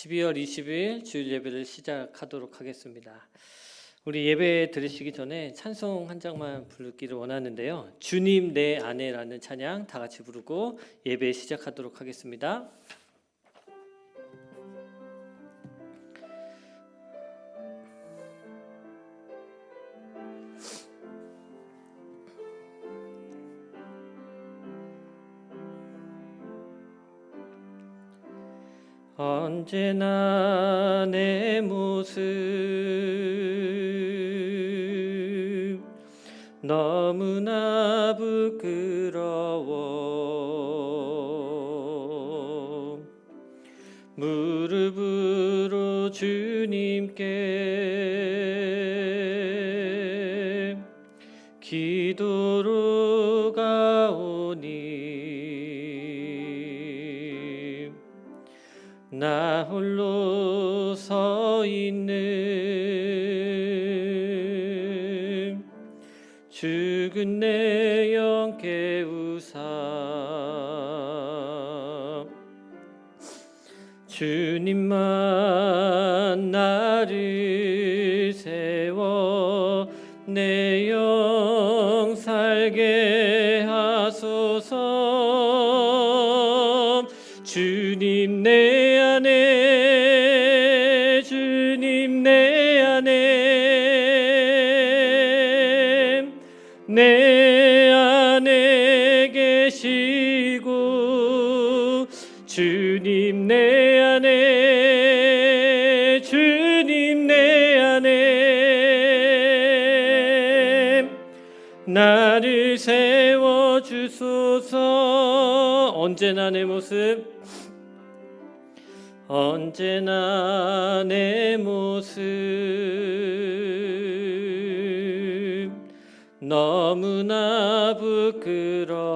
12월 20일 주일 예배를 시작하도록 하겠습니다. 우리 예배 들으시기 전에 찬송 한 장만 부르기를 원하는데요. 주님 내 안에라는 찬양 다 같이 부르고 예배 시작하도록 하겠습니다. 언제나 내 모습 너무나 부끄러워 무릎으로 주님께 기도로 가오니 나 홀로 서 있는 죽은 내 영 깨우사 주님만 나를 세워 내 영 살게 하소서. 주님 내 안에 주님 내 안에 내 안에 계시고 주님 내 안에 주님 내 안에 나를 세워주소서. 언제나 내 모습 언제나 내 모습 너무나 부끄러워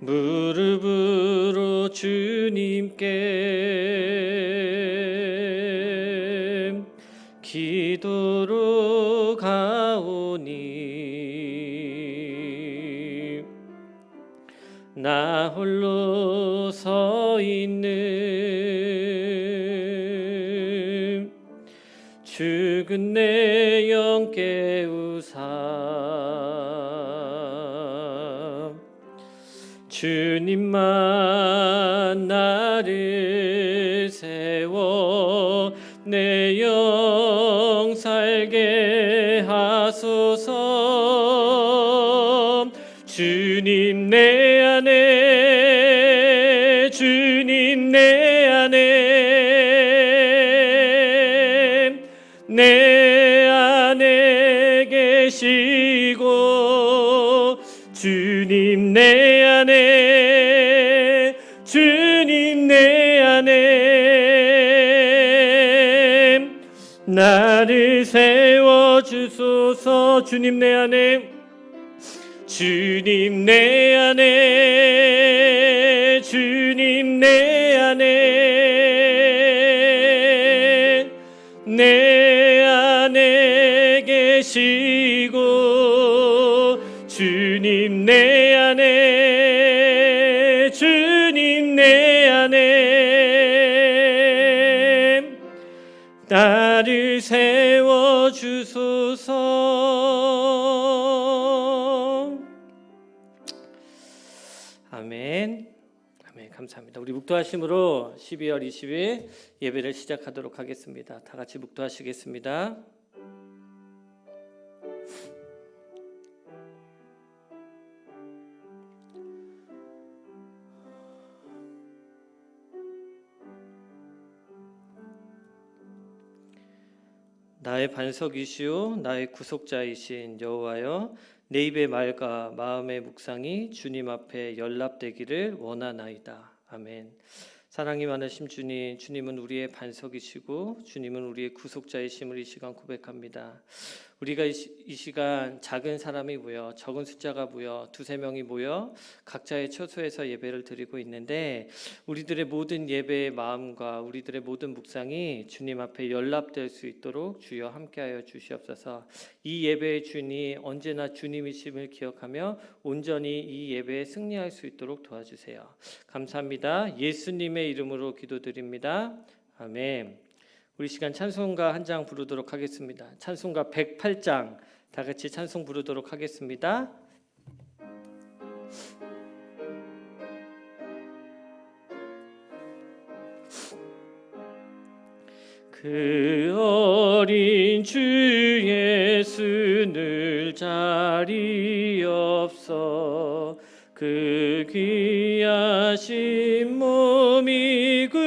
무릎으로 주님께 기도로 가오니 나 홀로 서 있는 죽은 내 영 깨우사 주님만 나를 세워 내 영 살게 하소서. 주님 내 안에 주님 내 안에 내 안에 계시고 주님 내 안에 주님 내 안에 나를 세워주소서. 주님 내 안에 주님 내 안에 주님 내 안에 내 안에 계시고 주님 내 안에 주님 내 안에 나를 세워주소서. 아멘. 아멘. 감사합니다. 우리 묵도하심으로 12월 20일 예배를 시작하도록 하겠습니다. 다 같이 묵도하시겠습니다. 나의 반석이시오 나의 구속자이신 여호와여 내 입의 말과 마음의 묵상이 주님 앞에 연락되기를 원하나이다. 아멘. 사랑이 많으신 주님, 주님은 우리의 반석이시고 주님은 우리의 구속자이심을 이 시간 고백합니다. 우리가 이 시간 작은 사람이 모여 적은 숫자가 모여 두세 명이 모여 각자의 처소에서 예배를 드리고 있는데 우리들의 모든 예배의 마음과 우리들의 모든 묵상이 주님 앞에 연락될 수 있도록 주여 함께하여 주시옵소서. 이 예배의 주인이 언제나 주님이심을 기억하며 온전히 이 예배에 승리할 수 있도록 도와주세요. 감사합니다. 예수님의 이름으로 기도드립니다. 아멘. 우리 시간 찬송가 한 장 부르도록 하겠습니다. 찬송가 108장 다 같이 찬송 부르도록 하겠습니다. 그 어린 주 예수 늘 자리 없어 그 귀하신 몸이 그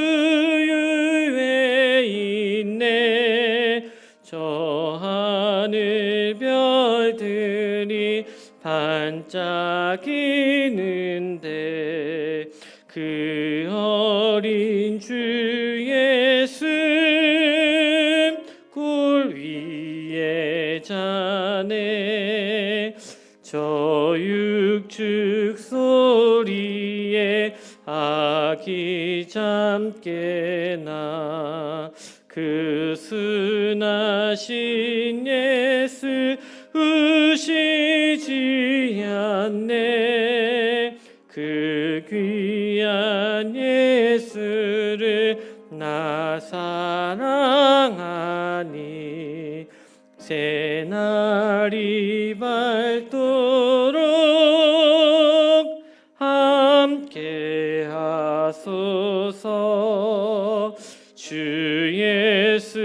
위에 있네. 저 하늘 별들이 반짝이는데 그 어린 주 예수 굴 위에 자네. 저 육축 소리에 아기 잠깨나 그 순하신 예수 으시지 않네. 그 귀한 예수를 나 사랑하니 새날이 밝도록 함께 하소서. 주 예수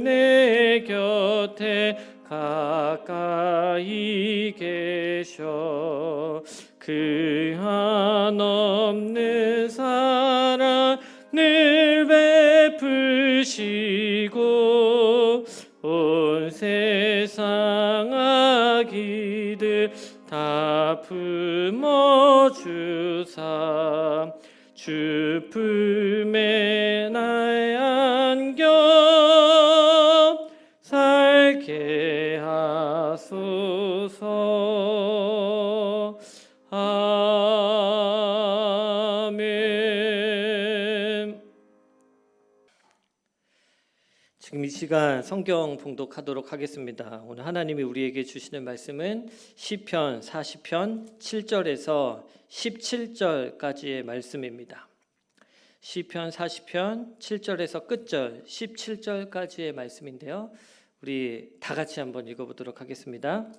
내 곁에 가까이 계셔 그 한없는 사랑을 베푸시고 온 세상 아기들 다 품어주사 주 품에 날 안겨 살게 하소서. 아멘. 지금 이 시간 성경 봉독하도록 하겠습니다. 오늘 하나님이 우리에게 주시는 말씀은 시편 40편 7절에서 17절까지의 말씀입니다. 시편 40편 7절에서 끝절 17절까지의 말씀인데요. 우리 다 같이 한번 읽어보도록 하겠습니다.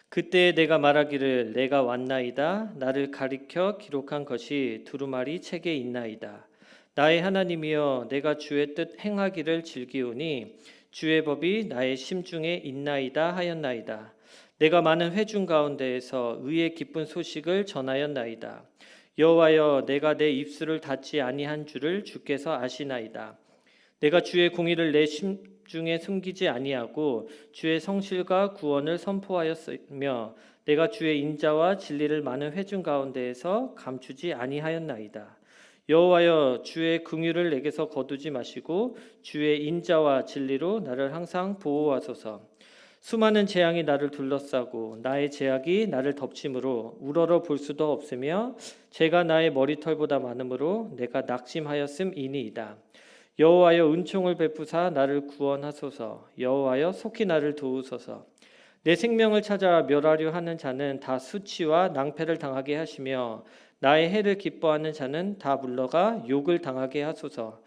그때 내가 말하기를 내가 왔나이다. 나를 가리켜 기록한 것이 두루마리 책에 있나이다. 나의 하나님이여 내가 주의 뜻 행하기를 즐기오니 주의 법이 나의 심중에 있나이다 하였나이다. 내가 많은 회중 가운데에서 의의 기쁜 소식을 전하였나이다. 여호와여 내가 내 입술을 닫지 아니한 줄을 주께서 아시나이다. 내가 주의 공의를 내 심중에 숨기지 아니하고 주의 성실과 구원을 선포하였으며 내가 주의 인자와 진리를 많은 회중 가운데에서 감추지 아니하였나이다. 여호와여 주의 긍휼을 내게서 거두지 마시고 주의 인자와 진리로 나를 항상 보호하소서. 수많은 재앙이 나를 둘러싸고 나의 제약이 나를 덮침으로 우러러 볼 수도 없으며 죄가 나의 머리털보다 많으므로 내가 낙심하였음이니이다. 여호와여 은총을 베푸사 나를 구원하소서. 여호와여 속히 나를 도우소서. 내 생명을 찾아 멸하려 하는 자는 다 수치와 낭패를 당하게 하시며 나의 해를 기뻐하는 자는 다 물러가 욕을 당하게 하소서.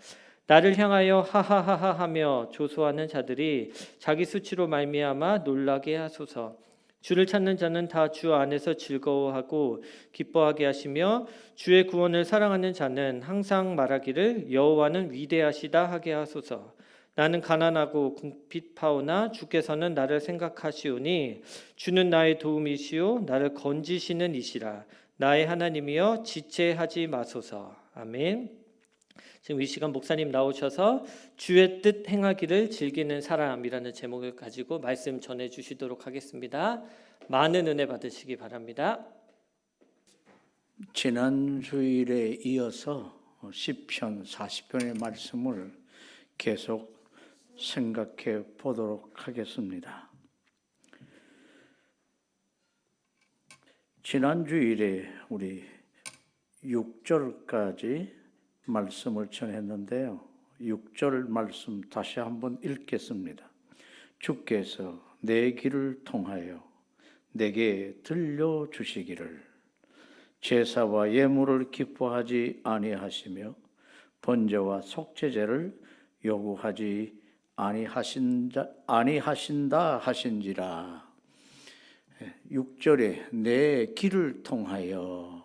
나를 향하여 하하하하 하며 조소하는 자들이 자기 수치로 말미암아 놀라게 하소서. 주를 찾는 자는 다 주 안에서 즐거워하고 기뻐하게 하시며 주의 구원을 사랑하는 자는 항상 말하기를 여호와는 위대하시다 하게 하소서. 나는 가난하고 궁핍하오나 주께서는 나를 생각하시오니 주는 나의 도움이시오 나를 건지시는 이시라. 나의 하나님이여 지체하지 마소서. 아멘. 지금 이 시간 목사님 나오셔서 주의 뜻 행하기를 즐기는 사람이라는 제목을 가지고 말씀 전해 주시도록 하겠습니다. 많은 은혜 받으시기 바랍니다. 지난 주일에 이어서 시편 40편의 말씀을 계속 생각해 보도록 하겠습니다. 지난 주일에 우리 6절까지 말씀을 전했는데요. 6절 말씀 다시 한번 읽겠습니다. 주께서 내 길을 통하여 내게 들려주시기를 제사와 예물을 기뻐하지 아니하시며 번제와 속죄제를 요구하지 아니하신다 하신지라. 6절에 내 길을 통하여,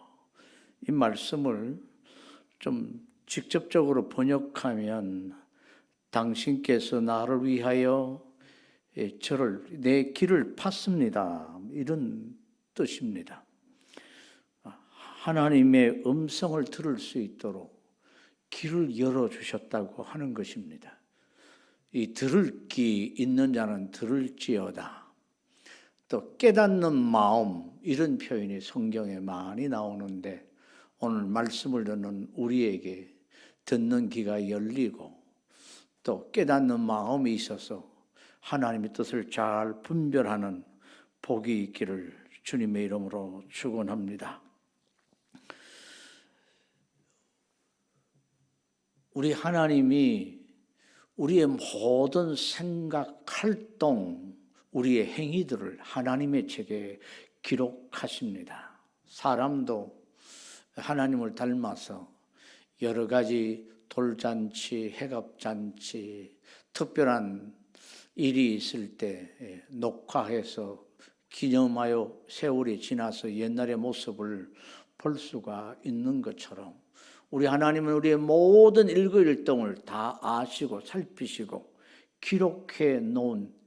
이 말씀을 좀 직접적으로 번역하면 당신께서 나를 위하여 내 길을 팠습니다, 이런 뜻입니다. 하나님의 음성을 들을 수 있도록 길을 열어주셨다고 하는 것입니다. 이 들을 귀 있는 자는 들을지어다. 또 깨닫는 마음, 이런 표현이 성경에 많이 나오는데 오늘 말씀을 듣는 우리에게 듣는 귀가 열리고 또 깨닫는 마음이 있어서 하나님의 뜻을 잘 분별하는 복이 있기를 주님의 이름으로 축원합니다. 우리 하나님이 우리의 모든 생각, 활동, 우리의 행위들을 하나님의 책에 기록하십니다. 사람도 하나님을 닮아서 여러 가지 돌잔치, 해갑잔치, 특별한 일이 있을 때 녹화해서 기념하여 세월이 지나서 옛날의 모습을 볼 수가 있는 것처럼 우리 하나님은 우리의 모든 일거일동을 다 아시고 살피시고 기록해 놓은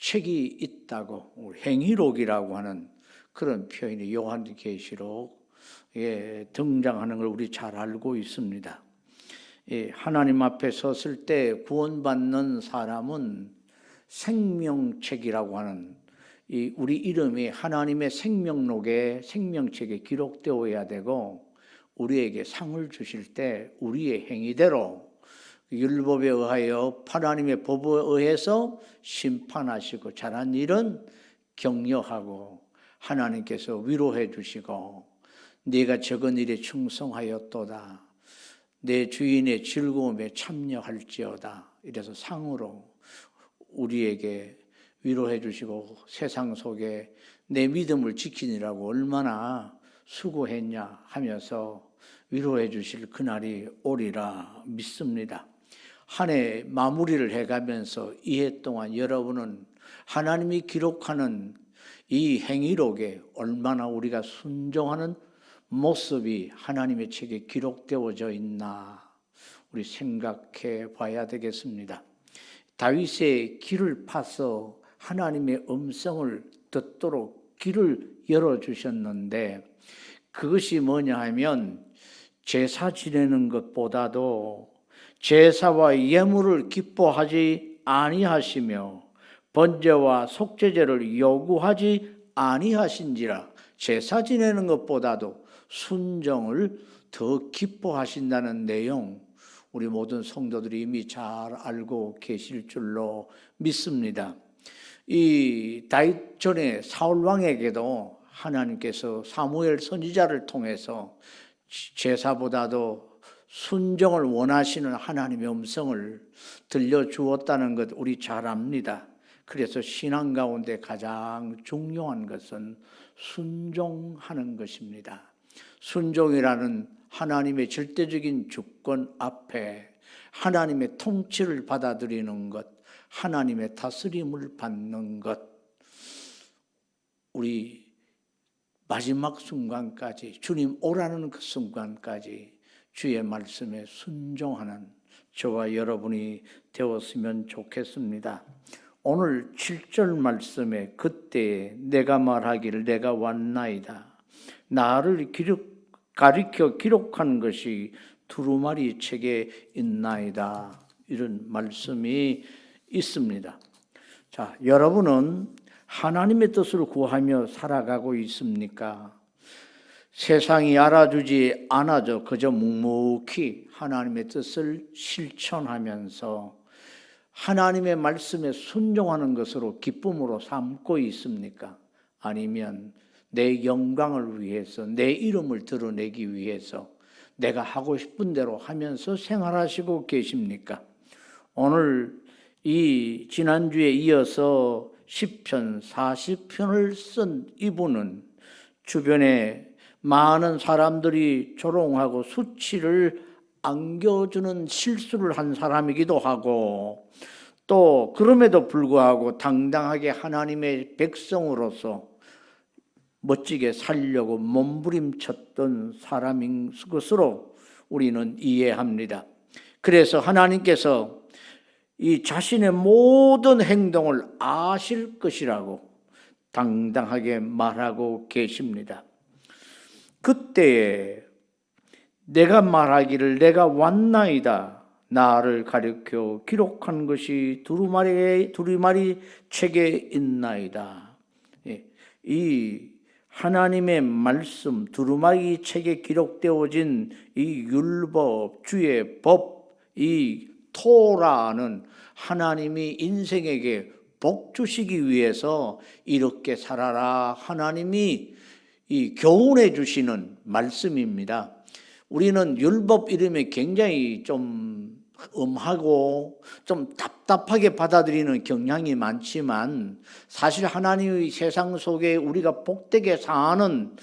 책이 있다고, 행위록이라고 하는 그런 표현이 요한계시록에 등장하는 걸 우리 잘 알고 있습니다. 하나님 앞에 섰을 때 구원받는 사람은 생명책이라고 하는 우리 이름이 하나님의 생명록에, 생명책에 기록되어야 되고, 우리에게 상을 주실 때 우리의 행위대로 율법에 의하여 하나님의 법에 의해서 심판하시고 잘한 일은 격려하고 하나님께서 위로해 주시고 네가 적은 일에 충성하였도다, 내 주인의 즐거움에 참여할지어다, 이래서 상으로 우리에게 위로해 주시고 세상 속에 내 믿음을 지키느라고 얼마나 수고했냐 하면서 위로해 주실 그날이 오리라 믿습니다. 한 해 마무리를 해가면서 이 해 동안 여러분은 하나님이 기록하는 이 행위록에 얼마나 우리가 순종하는 모습이 하나님의 책에 기록되어져 있나 우리 생각해 봐야 되겠습니다. 다윗의 길을 파서 하나님의 음성을 듣도록 길을 열어주셨는데 그것이 뭐냐 하면 제사 지내는 것보다도 제사와 예물을 기뻐하지 아니하시며 번제와 속죄제를 요구하지 아니하신지라. 제사 지내는 것보다도 순종을 더 기뻐하신다는 내용, 우리 모든 성도들이 이미 잘 알고 계실 줄로 믿습니다. 이 다윗 전에 사울 왕에게도 하나님께서 사무엘 선지자를 통해서 제사보다도 순종을 원하시는 하나님의 음성을 들려주었다는 것 우리 잘 압니다. 그래서 신앙 가운데 가장 중요한 것은 순종하는 것입니다. 순종이라는 하나님의 절대적인 주권 앞에 하나님의 통치를 받아들이는 것, 하나님의 다스림을 받는 것, 우리 마지막 순간까지, 주님 오라는 그 순간까지 주의 말씀에 순종하는 저와 여러분이 되었으면 좋겠습니다. 오늘 7절 말씀에 그때에 내가 말하기를 내가 왔나이다, 나를 가리켜 기록한 것이 두루마리 책에 있나이다, 이런 말씀이 있습니다. 자, 여러분은 하나님의 뜻을 구하며 살아가고 있습니까? 세상이 알아주지 않아도 그저 묵묵히 하나님의 뜻을 실천하면서 하나님의 말씀에 순종하는 것으로 기쁨으로 삼고 있습니까? 아니면 내 영광을 위해서, 내 이름을 드러내기 위해서 내가 하고 싶은 대로 하면서 생활하시고 계십니까? 오늘 이 지난주에 이어서 시편 40편을 쓴 이분은 주변에 많은 사람들이 조롱하고 수치를 안겨주는 실수를 한 사람이기도 하고, 또 그럼에도 불구하고 당당하게 하나님의 백성으로서 멋지게 살려고 몸부림쳤던 사람인 것으로 우리는 이해합니다. 그래서 하나님께서 이 자신의 모든 행동을 아실 것이라고 당당하게 말하고 계십니다. 그때에 내가 말하기를 내가 왔나이다, 나를 가리켜 기록한 것이 두루마리 책에 있나이다. 이 하나님의 말씀, 두루마리 책에 기록되어진 이 율법, 주의 법, 이 토라는 하나님이 인생에게 복 주시기 위해서 이렇게 살아라, 하나님이 이 교훈해 주시는 말씀입니다. 우리는 율법 이름에 굉장히 좀 엄하고 좀 답답하게 받아들이는 경향이 많지만, 사실 하나님의 세상 속에 우리가 복되게 사는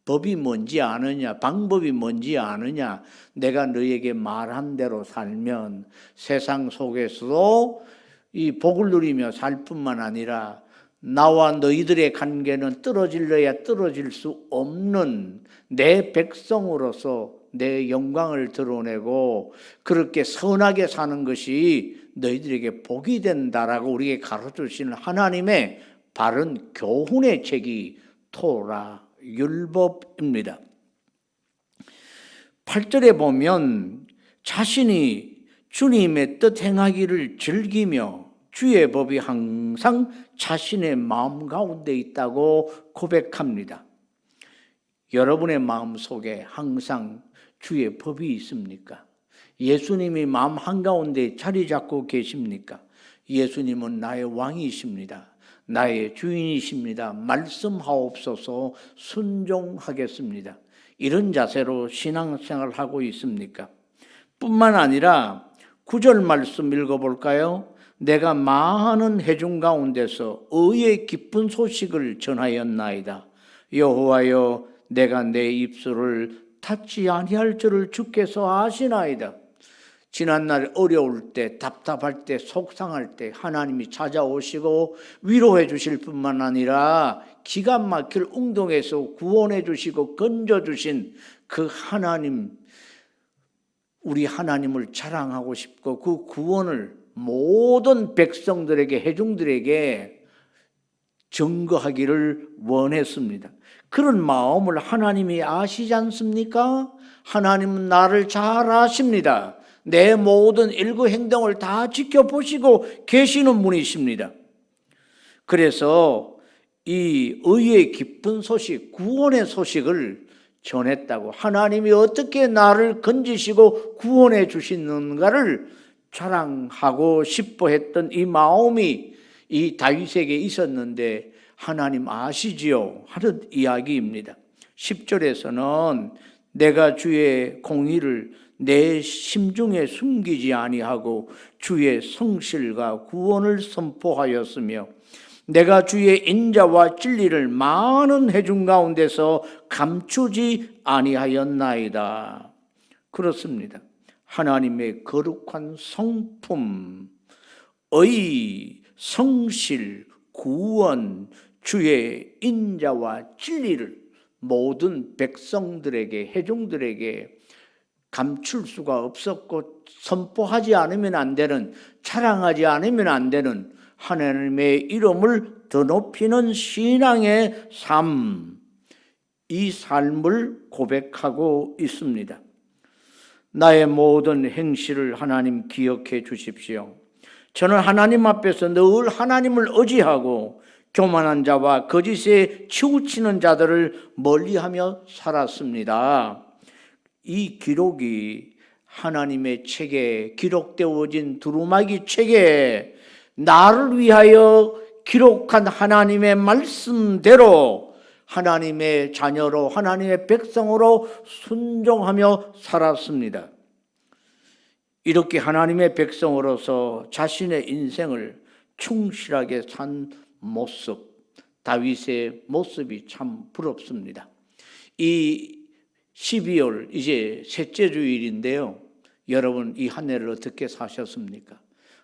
법이 뭔지 아느냐, 방법이 뭔지 아느냐, 내가 너에게 말한 대로 살면 세상 속에서도 이 복을 누리며 살 뿐만 아니라 나와 너희들의 관계는 떨어질래야 떨어질 수 없는 내 백성으로서 내 영광을 드러내고 그렇게 선하게 사는 것이 너희들에게 복이 된다라고 우리에게 가르쳐주시는 하나님의 바른 교훈의 책이 토라, 율법입니다. 8절에 보면 자신이 주님의 뜻 행하기를 즐기며 주의 법이 항상 자신의 마음 가운데 있다고 고백합니다. 여러분의 마음 속에 항상 주의 법이 있습니까? 예수님이 마음 한가운데 자리 잡고 계십니까? 예수님은 나의 왕이십니다. 나의 주인이십니다. 말씀하옵소서, 순종하겠습니다. 이런 자세로 신앙생활을 하고 있습니까? 뿐만 아니라 9절 말씀 읽어볼까요? 내가 많은 회중 가운데서 의의 기쁜 소식을 전하였나이다. 여호와여, 내가 내 입술을 닫지 아니할 줄을 주께서 아시나이다. 지난날 어려울 때, 답답할 때, 속상할 때 하나님이 찾아오시고 위로해 주실 뿐만 아니라 기가 막힐 운동에서 구원해 주시고 건져 주신 그 하나님, 우리 하나님을 자랑하고 싶고 그 구원을 모든 백성들에게, 회중들에게 증거하기를 원했습니다. 그런 마음을 하나님이 아시지 않습니까? 하나님은 나를 잘 아십니다. 내 모든 일구 행동을 다 지켜보시고 계시는 분이십니다. 그래서 이 의의 기쁜 소식, 구원의 소식을 전했다고, 하나님이 어떻게 나를 건지시고 구원해 주시는가를 자랑하고 싶어 했던 이 마음이 이 다윗에게 있었는데 하나님 아시지요? 하는 이야기입니다. 10절에서는 내가 주의 공의를 내 심중에 숨기지 아니하고 주의 성실과 구원을 선포하였으며 내가 주의 인자와 진리를 많은 회중 가운데서 감추지 아니하였나이다. 그렇습니다. 하나님의 거룩한 성품, 의, 성실, 구원, 주의 인자와 진리를 모든 백성들에게, 회중들에게 감출 수가 없었고 선포하지 않으면 안 되는, 자랑하지 않으면 안 되는 하나님의 이름을 더 높이는 신앙의 삶, 이 삶을 고백하고 있습니다. 나의 모든 행실을 하나님 기억해 주십시오. 저는 하나님 앞에서 늘 하나님을 의지하고 교만한 자와 거짓에 치우치는 자들을 멀리하며 살았습니다. 이 기록이 하나님의 책에 기록되어진 두루마기 책에 나를 위하여 기록한 하나님의 말씀대로 하나님의 자녀로 하나님의 백성으로 순종하며 살았습니다. 이렇게 하나님의 백성으로서 자신의 인생을 충실하게 산 모습, 다윗의 모습이 참 부럽습니다. 이 12월 이제 셋째 주일인데요. 여러분 이 한 해를 어떻게 사셨습니까?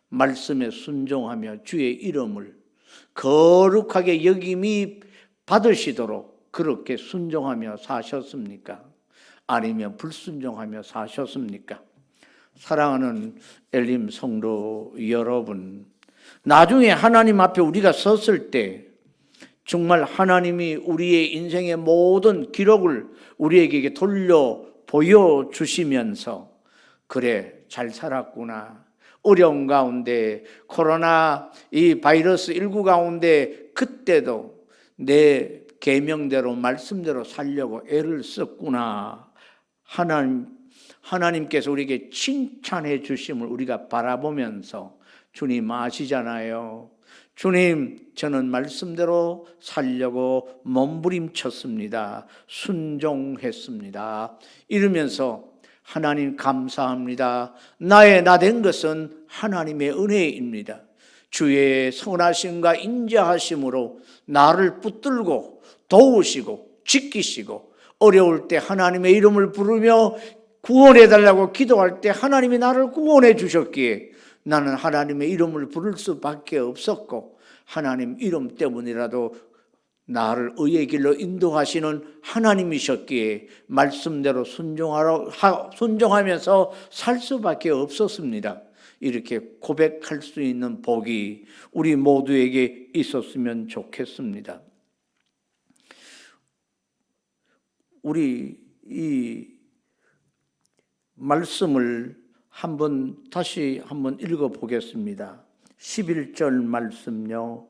말씀에 순종하며 주의 이름을 거룩하게 여김이 받으시도록 그렇게 순종하며 사셨습니까? 아니면 불순종하며 사셨습니까? 사랑하는 엘림 성도 여러분, 나중에 하나님 앞에 우리가 섰을 때 정말 하나님이 우리의 인생의 모든 기록을 우리에게 돌려 보여주시면서 그래 잘 살았구나, 어려운 가운데 코로나 이 바이러스 19 가운데 그때도 내 계명대로 말씀대로 살려고 애를 썼구나, 하나님께서 우리에게 칭찬해 주심을 우리가 바라보면서 주님 아시잖아요. 주님, 저는 말씀대로 살려고 몸부림쳤습니다. 순종했습니다. 이러면서 하나님 감사합니다. 나의 나 된 것은 하나님의 은혜입니다. 주의 선하심과 인자하심으로 나를 붙들고 도우시고 지키시고 어려울 때 하나님의 이름을 부르며 구원해달라고 기도할 때 하나님이 나를 구원해 주셨기에 나는 하나님의 이름을 부를 수밖에 없었고, 하나님 이름 때문이라도 나를 의의 길로 인도하시는 하나님이셨기에 말씀대로 순종하면서 살 수밖에 없었습니다. 이렇게 고백할 수 있는 복이 우리 모두에게 있었으면 좋겠습니다. 우리 이 말씀을 다시 한번 읽어보겠습니다. 11절 말씀요.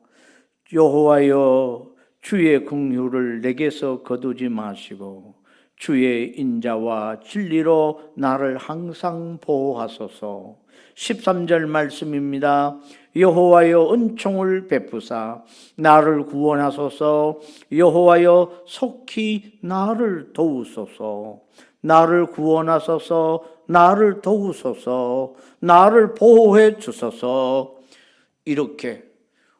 여호와여 주의 긍휼을 내게서 거두지 마시고 주의 인자와 진리로 나를 항상 보호하소서. 13절 말씀입니다. 여호와여 은총을 베푸사 나를 구원하소서. 여호와여 속히 나를 도우소서. 나를 구원하소서. 나를 도우소서. 나를 보호해 주소서. 이렇게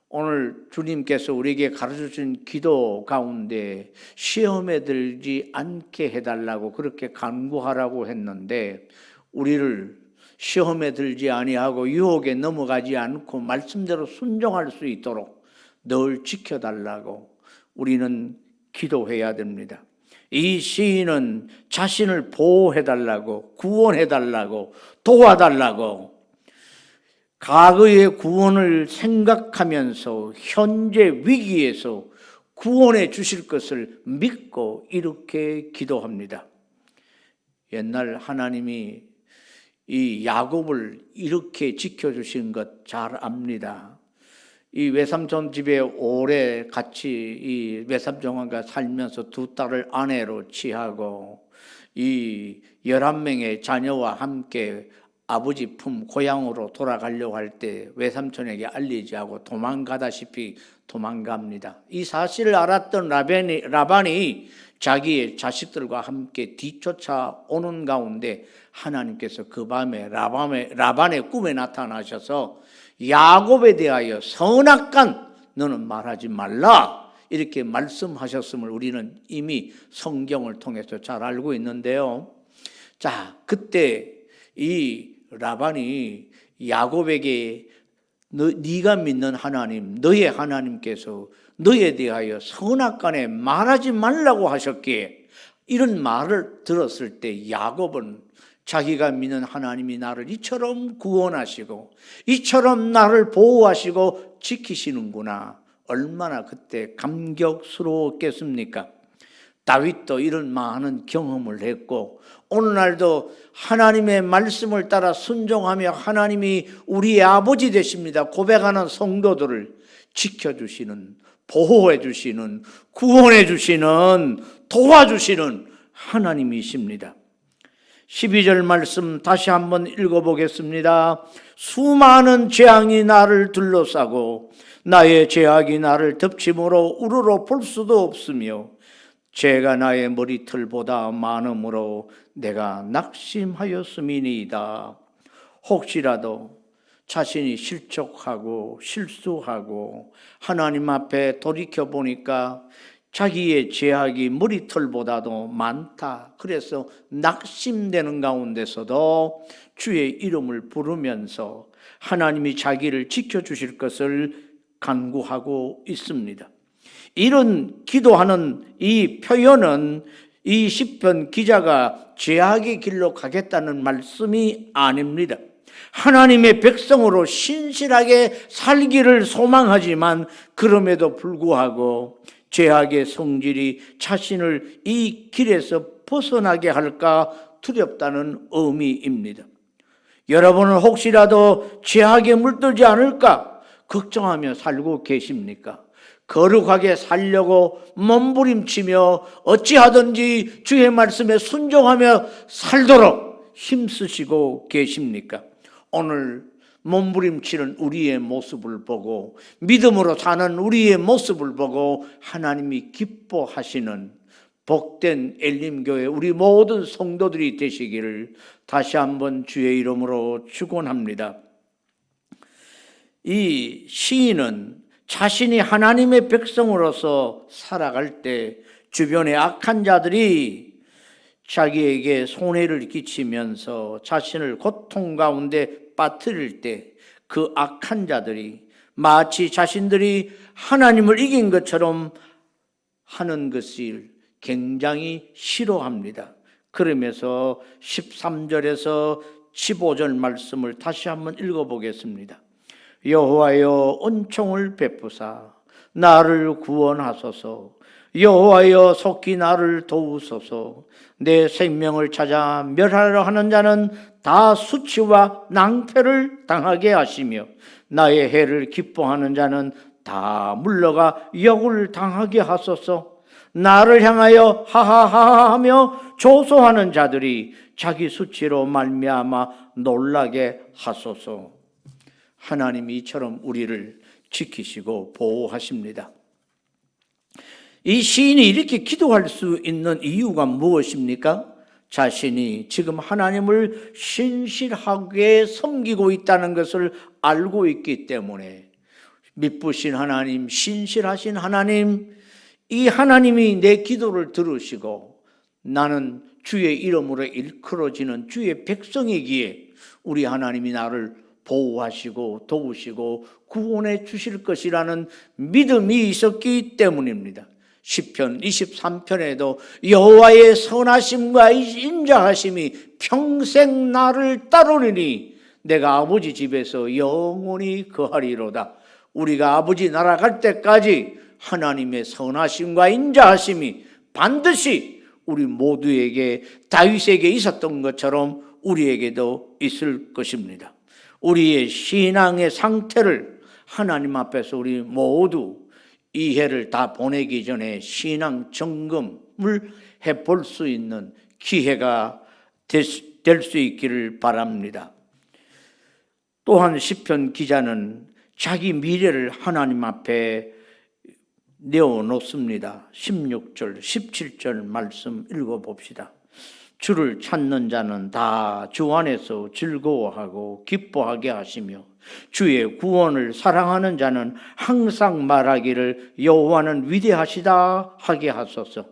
오늘 주님께서 우리에게 가르쳐주신 기도 가운데 시험에 들지 않게 해달라고 그렇게 간구하라고 했는데, 우리를 시험에 들지 아니하고 유혹에 넘어가지 않고 말씀대로 순종할 수 있도록 늘 지켜달라고 우리는 기도해야 됩니다. 이 시인은 자신을 보호해달라고, 구원해달라고, 도와달라고 과거의 구원을 생각하면서 현재 위기에서 구원해 주실 것을 믿고 이렇게 기도합니다. 옛날 하나님이 이 야곱을 이렇게 지켜주신 것 잘 압니다. 이 외삼촌 집에 오래 같이 이 외삼촌과 살면서 두 딸을 아내로 취하고 이 11명의 자녀와 함께 아버지 품 고향으로 돌아가려고 할 때 외삼촌에게 알리지 않고 도망가다시피 도망갑니다. 이 사실을 알았던 라반이 자기의 자식들과 함께 뒤쫓아오는 가운데 하나님께서 그 밤에 라반의 꿈에 나타나셔서 야곱에 대하여 선악간 너는 말하지 말라 이렇게 말씀하셨음을 우리는 이미 성경을 통해서 잘 알고 있는데요. 자, 그때 이 라반이 야곱에게 네가 믿는 하나님, 너의 하나님께서 너에 대하여 선악간에 말하지 말라고 하셨기에 이런 말을 들었을 때 야곱은 자기가 믿는 하나님이 나를 이처럼 구원하시고 이처럼 나를 보호하시고 지키시는구나, 얼마나 그때 감격스러웠겠습니까? 다윗도 이런 많은 경험을 했고 오늘날도 하나님의 말씀을 따라 순종하며 하나님이 우리의 아버지 되십니다 고백하는 성도들을 지켜주시는, 보호해 주시는, 구원해 주시는, 도와주시는 하나님이십니다. 12절 말씀 다시 한번 읽어보겠습니다. 수많은 재앙이 나를 둘러싸고 나의 죄악이 나를 덮침으로 우러러 볼 수도 없으며 죄가 나의 머리털보다 많으므로 내가 낙심하였음이니이다. 혹시라도 자신이 실족하고 실수하고 하나님 앞에 돌이켜 보니까 자기의 죄악이 머리털보다도 많다. 그래서 낙심되는 가운데서도 주의 이름을 부르면서 하나님이 자기를 지켜주실 것을 간구하고 있습니다. 이런 기도하는 이 표현은 이 시편 기자가 죄악의 길로 가겠다는 말씀이 아닙니다. 하나님의 백성으로 신실하게 살기를 소망하지만 그럼에도 불구하고 죄악의 성질이 자신을 이 길에서 벗어나게 할까 두렵다는 의미입니다. 여러분은 혹시라도 죄악에 물들지 않을까 걱정하며 살고 계십니까? 거룩하게 살려고 몸부림치며 어찌하든지 주의 말씀에 순종하며 살도록 힘쓰시고 계십니까? 오늘 몸부림치는 우리의 모습을 보고 믿음으로 사는 우리의 모습을 보고 하나님이 기뻐하시는 복된 엘림교회 우리 모든 성도들이 되시기를 다시 한번 주의 이름으로 축원합니다. 이 시인은 자신이 하나님의 백성으로서 살아갈 때 주변의 악한 자들이 자기에게 손해를 끼치면서 자신을 고통 가운데 빠뜨릴 때 그 악한 자들이 마치 자신들이 하나님을 이긴 것처럼 하는 것을 굉장히 싫어합니다. 그러면서 13절에서 15절 말씀을 다시 한번 읽어보겠습니다. 여호와여 은총을 베푸사 나를 구원하소서. 여호와여 속히 나를 도우소서. 내 생명을 찾아 멸하려 하는 자는 다 수치와 낭패를 당하게 하시며 나의 해를 기뻐하는 자는 다 물러가 역을 당하게 하소서. 나를 향하여 하하하하하며 조소하는 자들이 자기 수치로 말미암아 놀라게 하소서. 하나님이 이처럼 우리를 지키시고 보호하십니다. 이 시인이 이렇게 기도할 수 있는 이유가 무엇입니까? 자신이 지금 하나님을 신실하게 섬기고 있다는 것을 알고 있기 때문에 미쁘신 하나님, 신실하신 하나님, 이 하나님이 내 기도를 들으시고 나는 주의 이름으로 일컬어지는 주의 백성이기에 우리 하나님이 나를 보호하시고 도우시고 구원해 주실 것이라는 믿음이 있었기 때문입니다. 시편 23편에도 여호와의 선하심과 인자하심이 평생 나를 따르리니 내가 아버지 집에서 영원히 거하리로다. 우리가 아버지 나라 갈 때까지 하나님의 선하심과 인자하심이 반드시 우리 모두에게 다윗에게 있었던 것처럼 우리에게도 있을 것입니다. 우리의 신앙의 상태를 하나님 앞에서 우리 모두 이 해를 다 보내기 전에 신앙 점검을 해볼 수 있는 기회가 될 수 있기를 바랍니다. 또한 시편 기자는 자기 미래를 하나님 앞에 내어놓습니다. 16절, 17절 말씀 읽어봅시다. 주를 찾는 자는 다 주 안에서 즐거워하고 기뻐하게 하시며 주의 구원을 사랑하는 자는 항상 말하기를 여호와는 위대하시다 하게 하소서.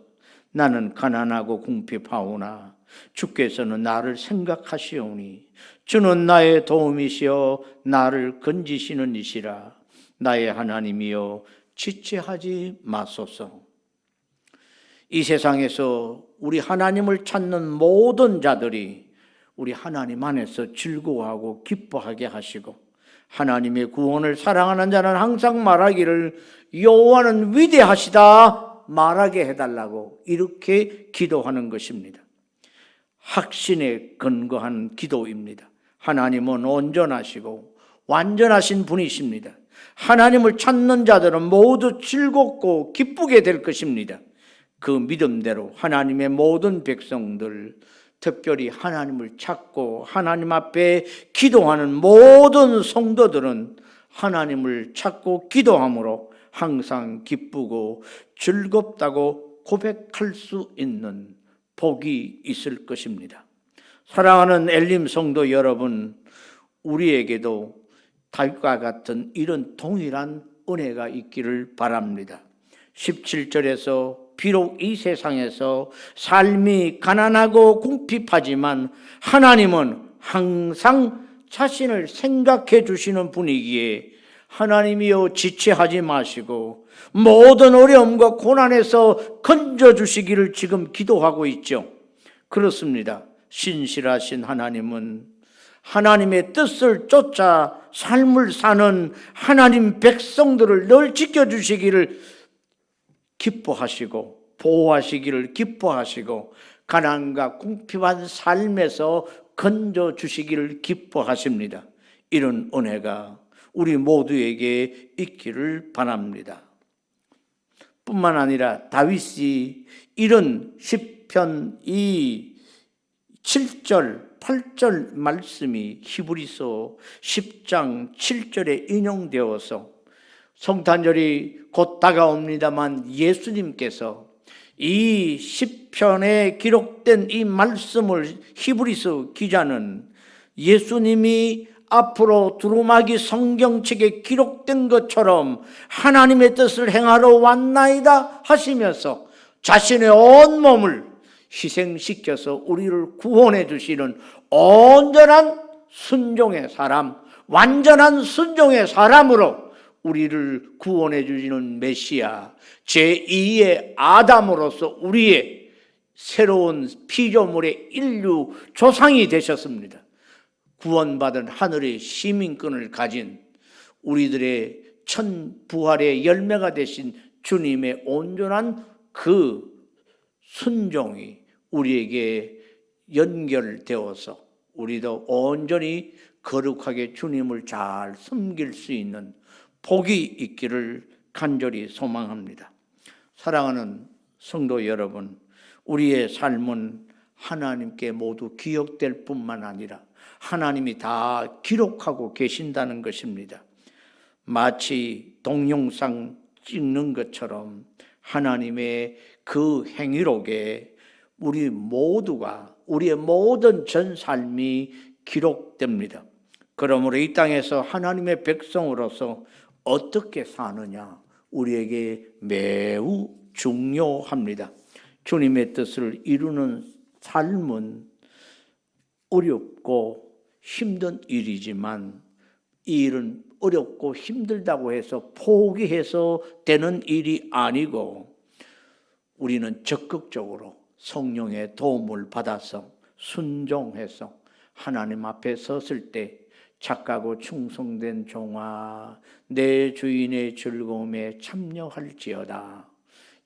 나는 가난하고 궁핍하오나 주께서는 나를 생각하시오니 주는 나의 도움이시여 나를 건지시는 이시라. 나의 하나님이여 지체하지 마소서. 이 세상에서 우리 하나님을 찾는 모든 자들이 우리 하나님 안에서 즐거워하고 기뻐하게 하시고 하나님의 구원을 사랑하는 자는 항상 말하기를 여호와는 위대하시다 말하게 해달라고 이렇게 기도하는 것입니다. 확신에 근거한 기도입니다. 하나님은 온전하시고 완전하신 분이십니다. 하나님을 찾는 자들은 모두 즐겁고 기쁘게 될 것입니다. 그 믿음대로 하나님의 모든 백성들, 특별히 하나님을 찾고 하나님 앞에 기도하는 모든 성도들은 하나님을 찾고 기도함으로 항상 기쁘고 즐겁다고 고백할 수 있는 복이 있을 것입니다. 사랑하는 엘림 성도 여러분, 우리에게도 다윗과 같은 이런 동일한 은혜가 있기를 바랍니다. 17절에서 비록 이 세상에서 삶이 가난하고 궁핍하지만 하나님은 항상 자신을 생각해 주시는 분이기에 하나님이여 지체하지 마시고 모든 어려움과 고난에서 건져주시기를 지금 기도하고 있죠. 그렇습니다. 신실하신 하나님은 하나님의 뜻을 쫓아 삶을 사는 하나님 백성들을 늘 지켜주시기를 기뻐하시고 보호하시기를 기뻐하시고 가난과 궁핍한 삶에서 건져주시기를 기뻐하십니다. 이런 은혜가 우리 모두에게 있기를 바랍니다. 뿐만 아니라 다윗이 이런 시편 이 7절 8절 말씀이 히브리서 10장 7절에 인용되어서 성탄절이 곧 다가옵니다만 예수님께서 이 시편에 기록된 이 말씀을 히브리서 기자는 예수님이 앞으로 두루마기 성경책에 기록된 것처럼 하나님의 뜻을 행하러 왔나이다 하시면서 자신의 온 몸을 희생시켜서 우리를 구원해 주시는 온전한 순종의 사람, 완전한 순종의 사람으로 우리를 구원해 주시는 메시아, 제2의 아담으로서 우리의 새로운 피조물의 인류 조상이 되셨습니다. 구원받은 하늘의 시민권을 가진 우리들의 천부활의 열매가 되신 주님의 온전한 그 순종이 우리에게 연결되어서 우리도 온전히 거룩하게 주님을 잘 섬길 수 있는 복이 있기를 간절히 소망합니다. 사랑하는 성도 여러분, 우리의 삶은 하나님께 모두 기억될 뿐만 아니라 하나님이 다 기록하고 계신다는 것입니다. 마치 동영상 찍는 것처럼 하나님의 그 행위록에 우리 모두가 우리의 모든 전 삶이 기록됩니다. 그러므로 이 땅에서 하나님의 백성으로서 어떻게 사느냐 우리에게 매우 중요합니다. 주님의 뜻을 이루는 삶은 어렵고 힘든 일이지만 이 일은 어렵고 힘들다고 해서 포기해서 되는 일이 아니고 우리는 적극적으로 성령의 도움을 받아서 순종해서 하나님 앞에 섰을 때 착하고 충성된 종아 내 주인의 즐거움에 참여할지어다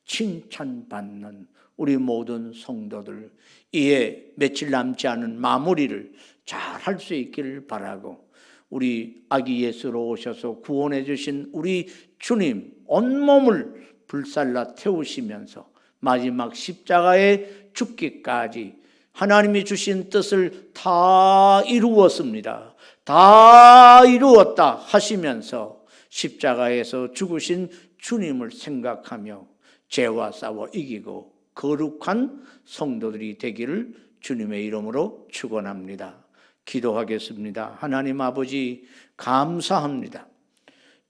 칭찬받는 우리 모든 성도들 이에 며칠 남지 않은 마무리를 잘 할 수 있기를 바라고 우리 아기 예수로 오셔서 구원해 주신 우리 주님 온몸을 불살라 태우시면서 마지막 십자가에 죽기까지 하나님이 주신 뜻을 다 이루었습니다. 다 이루었다 하시면서 십자가에서 죽으신 주님을 생각하며 죄와 싸워 이기고 거룩한 성도들이 되기를 주님의 이름으로 축원합니다. 기도하겠습니다. 하나님 아버지 감사합니다.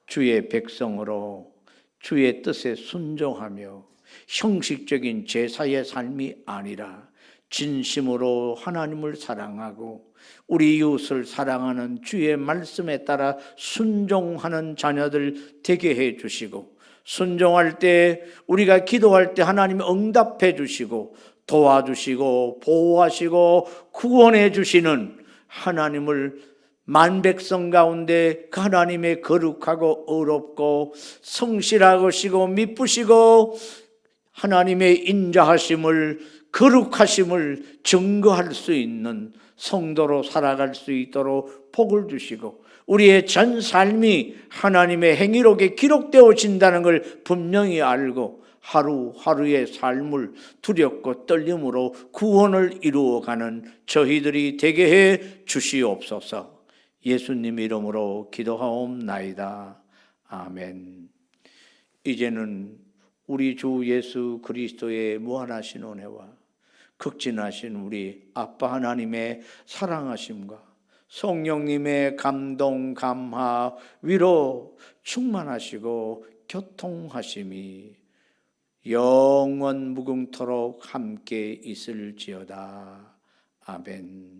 주의 백성으로 주의 뜻에 순종하며 형식적인 제사의 삶이 아니라 진심으로 하나님을 사랑하고 우리 이웃을 사랑하는 주의 말씀에 따라 순종하는 자녀들 되게 해 주시고 순종할 때 우리가 기도할 때 하나님 응답해 주시고 도와주시고 보호하시고 구원해 주시는 하나님을 만백성 가운데 그 하나님의 거룩하고 의롭고 성실하시고 미쁘시고 하나님의 인자하심을 거룩하심을 증거할 수 있는 성도로 살아갈 수 있도록 복을 주시고 우리의 전 삶이 하나님의 행위록에 기록되어진다는 걸 분명히 알고 하루하루의 삶을 두렵고 떨림으로 구원을 이루어가는 저희들이 되게 해 주시옵소서. 예수님 이름으로 기도하옵나이다. 아멘. 이제는 우리 주 예수 그리스도의 무한하신 은혜와 극진하신 우리 아빠 하나님의 사랑하심과 성령님의 감동, 감화, 위로 충만하시고 교통하심이 영원 무궁토록 함께 있을지어다. 아멘.